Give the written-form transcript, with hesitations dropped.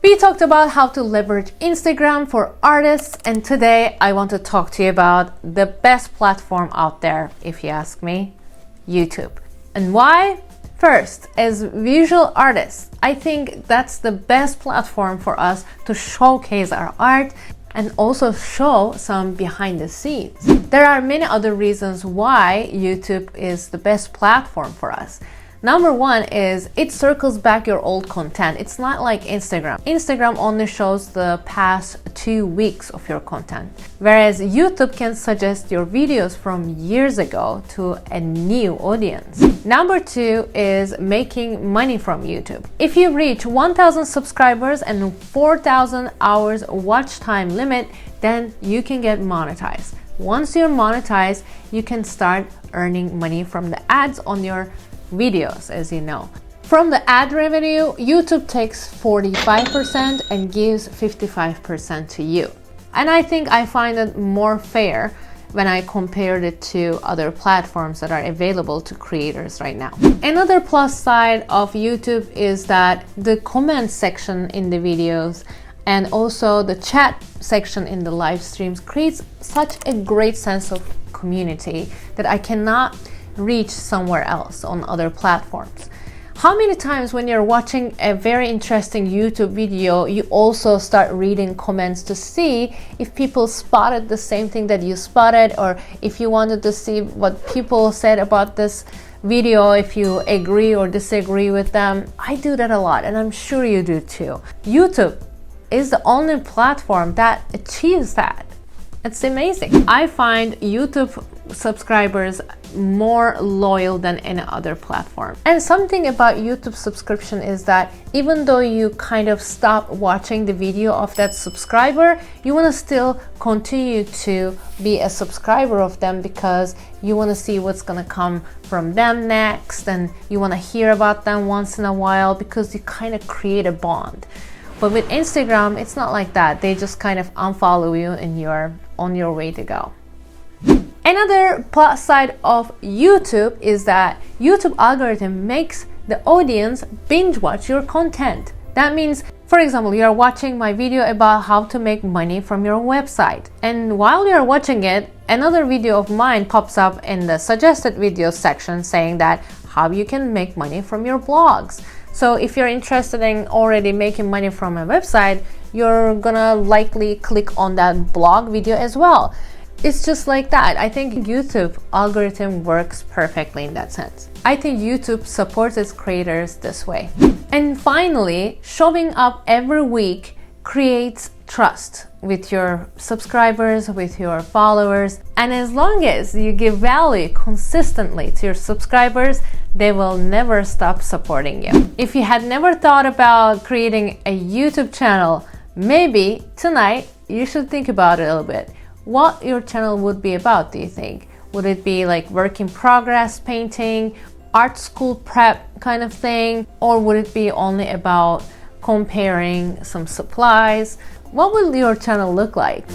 We talked about how to leverage Instagram for artists, and today I want to talk to you about the best platform out there, if you ask me, YouTube. And why? First, as visual artists, I think that's the best platform for us to showcase our art and also show some behind the scenes. There are many other reasons why YouTube is the best platform for us. Number one is it circles back your old content. It's not like Instagram. Instagram only shows the past 2 weeks of your content, whereas YouTube can suggest your videos from years ago to a new audience. Number two is making money from YouTube. If you reach 1,000 subscribers and 4,000 hours watch time limit, then you can get monetized. Once you're monetized, you can start earning money from the ads on your videos, as you know. From the ad revenue, YouTube takes 45% and gives 55% to you. And I think I find it more fair when I compared it to other platforms that are available to creators right now. Another plus side of YouTube is that the comment section in the videos and also the chat section in the live streams creates such a great sense of community that I cannot reach somewhere else on other platforms. How many times when you're watching a very interesting YouTube video, you also start reading comments to see if people spotted the same thing that you spotted, or if you wanted to see what people said about this video, if you agree or disagree with them. I do that a lot, and I'm sure you do too. YouTube is the only platform that achieves that. It's amazing. I find YouTube subscribers more loyal than any other platform. And something about YouTube subscription is that even though you kind of stop watching the video of that subscriber, you want to still continue to be a subscriber of them because you want to see what's going to come from them next, and you want to hear about them once in a while because you kind of create a bond. But with Instagram, it's not like that. They just kind of unfollow you and you're on your way to go. Another plus side of YouTube is that YouTube algorithm makes the audience binge watch your content. That means, for example, you're watching my video about how to make money from your website. And while you're watching it, another video of mine pops up in the suggested videos section saying that how you can make money from your blogs. So if you're interested in already making money from a website, you're gonna likely click on that blog video as well. It's just like that. I think YouTube algorithm works perfectly in that sense. I think YouTube supports its creators this way. And finally, showing up every week creates trust with your subscribers, with your followers. And as long as you give value consistently to your subscribers, they will never stop supporting you. If you had never thought about creating a YouTube channel, maybe tonight you should think about it a little bit. What your channel would be about, do you think? Would it be like work in progress painting, art school prep kind of thing? Or would it be only about comparing some supplies? What will your channel look like?